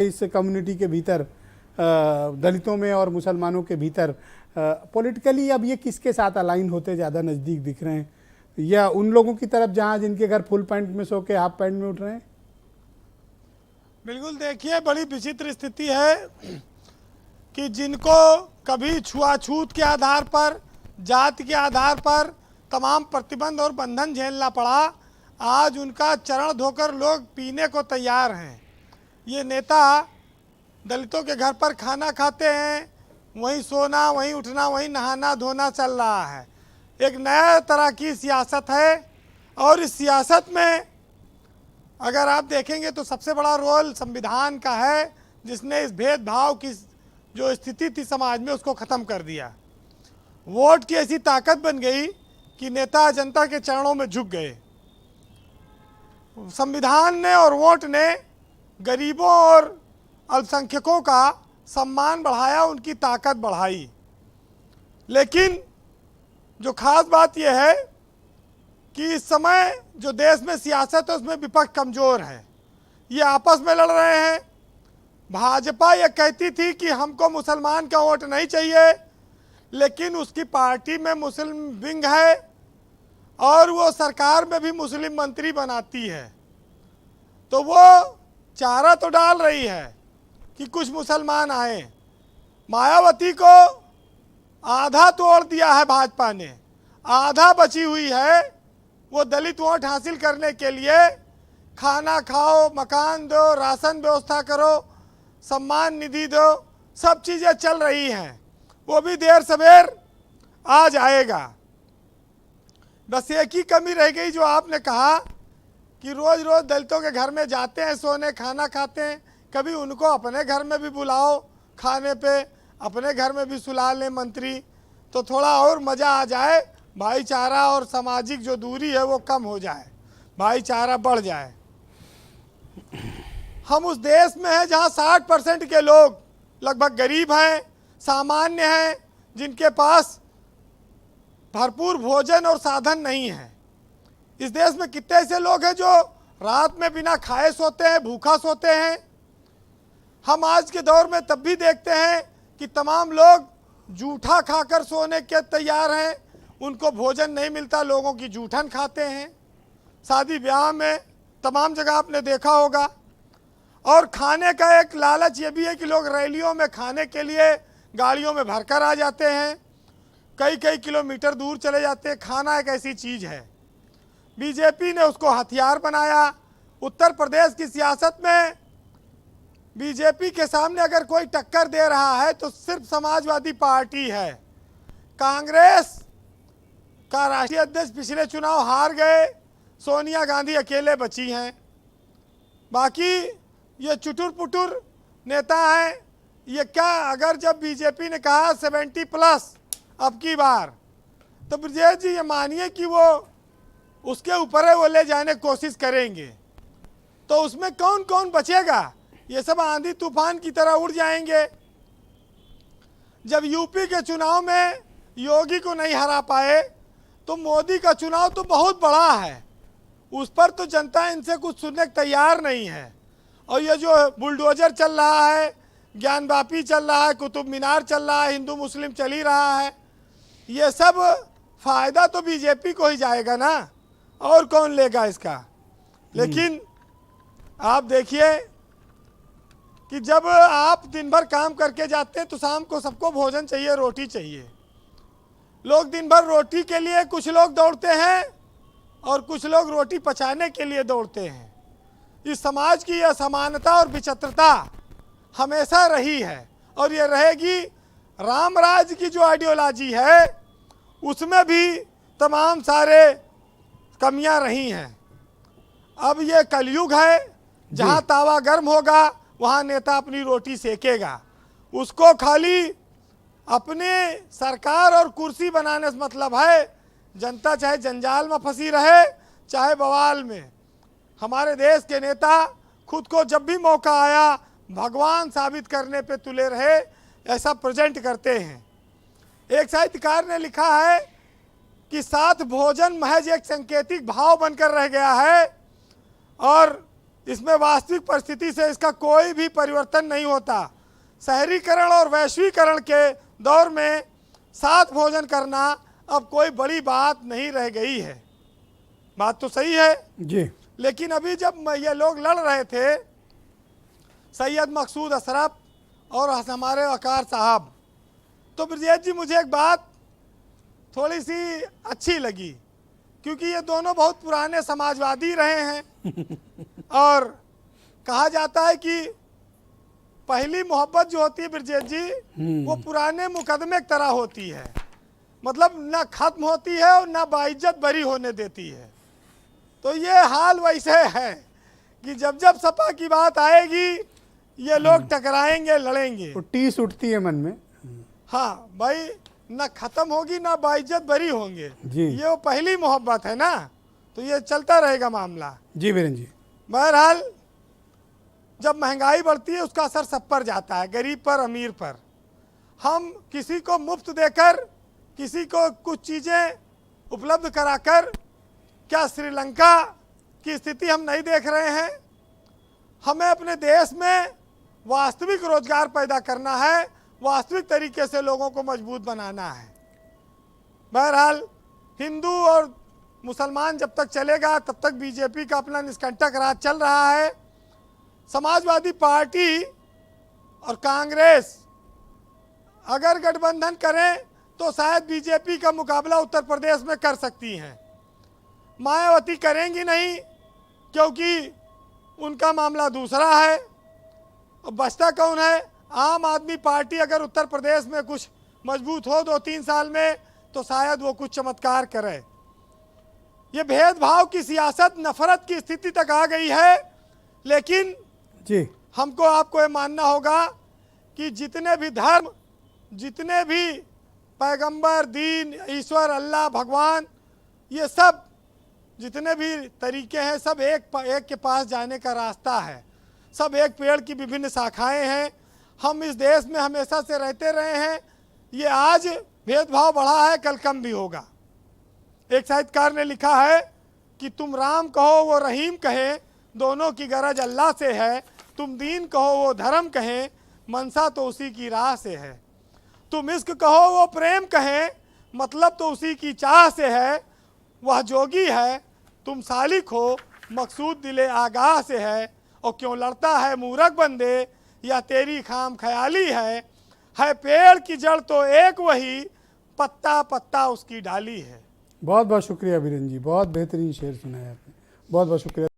इस कम्युनिटी के भीतर, दलितों में और मुसलमानों के भीतर पॉलिटिकली अब ये किसके साथ अलाइन होते ज़्यादा नज़दीक दिख रहे हैं, या उन लोगों की तरफ जहां जिनके घर फुल पैंट में सो के हाफ पैंट में उठ रहे हैं? बिल्कुल, देखिए बड़ी विचित्र स्थिति है कि जिनको कभी छुआछूत के आधार पर, जाति के आधार पर तमाम प्रतिबंध और बंधन झेलना पड़ा, आज उनका चरण धोकर लोग पीने को तैयार हैं। ये नेता दलितों के घर पर खाना खाते हैं, वहीं सोना, वहीं उठना, वहीं नहाना धोना चल रहा है। एक नया तरह की सियासत है, और इस सियासत में अगर आप देखेंगे तो सबसे बड़ा रोल संविधान का है, जिसने इस भेदभाव की जो स्थिति थी समाज में उसको ख़त्म कर दिया। वोट की ऐसी ताकत बन गई कि नेता जनता के चरणों में झुक गए। संविधान ने और वोट ने गरीबों और अल्पसंख्यकों का सम्मान बढ़ाया, उनकी ताकत बढ़ाई। लेकिन जो खास बात यह है कि इस समय जो देश में सियासत है उसमें विपक्ष कमज़ोर है। ये आपस में लड़ रहे हैं। भाजपा ये कहती थी कि हमको मुसलमान का वोट नहीं चाहिए, लेकिन उसकी पार्टी में मुस्लिम विंग है और वो सरकार में भी मुस्लिम मंत्री बनाती है, तो वो चारा तो डाल रही है कि कुछ मुसलमान आए। मायावती को आधा तोड़ दिया है भाजपा ने, आधा बची हुई है। वो दलित वोट हासिल करने के लिए खाना खाओ, मकान दो, राशन व्यवस्था करो, सम्मान निधि दो, सब चीज़ें चल रही हैं। वो भी देर सवेर आ जाएगा। बस एक ही कमी रह गई जो आपने कहा कि रोज़ रोज़ दलितों के घर में जाते हैं सोने, खाना खाते हैं। कभी उनको अपने घर में भी बुलाओ खाने पे, अपने घर में भी सुला लें मंत्री, तो थोड़ा और मज़ा आ जाए, भाईचारा और सामाजिक जो दूरी है वो कम हो जाए, भाईचारा बढ़ जाए। हम उस देश में हैं जहां 60% के लोग लगभग गरीब हैं, सामान्य हैं, जिनके पास भरपूर भोजन और साधन नहीं है। इस देश में कितने ऐसे लोग हैं जो रात में बिना खाए सोते हैं, भूखा सोते हैं। हम आज के दौर में तब भी देखते हैं कि तमाम लोग जूठा खाकर सोने के तैयार हैं, उनको भोजन नहीं मिलता, लोगों की जूठन खाते हैं। शादी ब्याह में तमाम जगह आपने देखा होगा। और खाने का एक लालच ये भी है कि लोग रैलियों में खाने के लिए गाड़ियों में भरकर आ जाते हैं, कई कई किलोमीटर दूर चले जाते हैं। खाना एक ऐसी चीज़ है, बीजेपी ने उसको हथियार बनाया। उत्तर प्रदेश की सियासत में बीजेपी के सामने अगर कोई टक्कर दे रहा है तो सिर्फ समाजवादी पार्टी है। कांग्रेस का राष्ट्रीय अध्यक्ष पिछले चुनाव हार गए, सोनिया गांधी अकेले बची हैं। बाकी ये चुटुर पुटुर नेता हैं। ये क्या, अगर जब बीजेपी ने कहा 70+ अब की बार, तो ब्रजेश जी ये मानिए कि वो उसके ऊपर है, वो ले जाने की कोशिश करेंगे, तो उसमें कौन कौन बचेगा? ये सब आंधी तूफान की तरह उड़ जाएंगे। जब यूपी के चुनाव में योगी को नहीं हरा पाए, तो मोदी का चुनाव तो बहुत बड़ा है, उस पर तो जनता इनसे कुछ सुनने को तैयार नहीं है। और ये जो बुलडोजर चल रहा है, ज्ञानवापी चल रहा है, कुतुब मीनार चल रहा है, हिंदू मुस्लिम चल ही रहा है, ये सब फायदा तो बीजेपी को ही जाएगा ना, और कौन लेगा इसका। लेकिन आप देखिए कि जब आप दिन भर काम करके जाते हैं तो शाम को सबको भोजन चाहिए, रोटी चाहिए। लोग दिन भर रोटी के लिए, कुछ लोग दौड़ते हैं और कुछ लोग रोटी पचाने के लिए दौड़ते हैं। इस समाज की असमानता और विचित्रता हमेशा रही है और ये रहेगी। राम राज्य की जो आइडियोलॉजी है उसमें भी तमाम सारे कमियां रही हैं। अब ये कलयुग है, जहां तावा गर्म होगा वहां नेता अपनी रोटी सेकेगा। उसको खाली अपने सरकार और कुर्सी बनाने से मतलब है। जनता चाहे जंजाल में फंसी रहे, चाहे बवाल में। हमारे देश के नेता खुद को जब भी मौका आया भगवान साबित करने पे तुले रहे, ऐसा प्रेजेंट करते हैं। एक साहित्यकार ने लिखा है कि साथ भोजन महज एक सांकेतिक भाव बनकर रह गया है, और इसमें वास्तविक परिस्थिति से इसका कोई भी परिवर्तन नहीं होता। शहरीकरण और वैश्वीकरण के दौर में साथ भोजन करना अब कोई बड़ी बात नहीं रह गई है। बात तो सही है जी। लेकिन अभी जब ये लोग लड़ रहे थे, सैयद मकसूद अशरफ और हमारे वकार साहब, तो ब्रजेश जी मुझे एक बात थोड़ी सी अच्छी लगी, क्योंकि ये दोनों बहुत पुराने समाजवादी रहे हैं और कहा जाता है कि पहली मोहब्बत जो होती है ब्रजेश जी, वो पुराने मुकदमे की तरह होती है, मतलब ना खत्म होती है और ना बाइज्जत बरी होने देती है। तो ये हाल वैसे है कि जब जब सपा की बात आएगी ये लोग टकराएंगे, लड़ेंगे, तो टीस उठती है मन में। हाँ भाई, ना खत्म होगी ना बाइज्जत बरी होंगे जी। ये वो पहली मोहब्बत है ना, तो ये चलता रहेगा मामला। जी वीरेंद्र जी। बहरहाल जब महंगाई बढ़ती है उसका असर सब पर जाता है, गरीब पर, अमीर पर। हम किसी को मुफ्त देकर, किसी को कुछ चीज़ें उपलब्ध कराकर क्या श्रीलंका की स्थिति हम नहीं देख रहे हैं? हमें अपने देश में वास्तविक रोजगार पैदा करना है, वास्तविक तरीके से लोगों को मजबूत बनाना है। बहरहाल हिंदू और मुसलमान जब तक चलेगा तब तक बीजेपी का अपना निष्कंटक राज चल रहा है। समाजवादी पार्टी और कांग्रेस अगर गठबंधन करें तो शायद बीजेपी का मुकाबला उत्तर प्रदेश में कर सकती हैं। मायावती करेंगी नहीं, क्योंकि उनका मामला दूसरा है। और बचता कौन है? आम आदमी पार्टी अगर उत्तर प्रदेश में कुछ मजबूत हो 2-3 साल में तो शायद वो कुछ चमत्कार करे। ये भेदभाव की सियासत नफरत की स्थिति तक आ गई है, लेकिन जी हमको आपको ये मानना होगा कि जितने भी धर्म, जितने भी पैगंबर, दीन, ईश्वर, अल्लाह, भगवान, ये सब जितने भी तरीके हैं सब एक के पास जाने का रास्ता है। सब एक पेड़ की विभिन्न शाखाएं हैं। हम इस देश में हमेशा से रहते रहे हैं। ये आज भेदभाव बढ़ा है, कल कम भी होगा। एक साहित्यकार ने लिखा है कि तुम राम कहो वो रहीम कहे, दोनों की गरज अल्लाह से है। तुम दीन कहो वो धर्म कहे, मनसा तो उसी की राह से है। तुम इश्क कहो वो प्रेम कहे, मतलब तो उसी की चाह से है। वह जोगी है, तुम सालिक हो, मकसूद दिले आगाह से है। और क्यों लड़ता है मूरख बंदे, या तेरी खाम ख्याली है पेड़ की जड़ तो एक वही, पत्ता पत्ता उसकी डाली है। बहुत बहुत शुक्रिया वीरेंद्र जी, बहुत बेहतरीन शेर सुनाया आपने, बहुत बहुत शुक्रिया।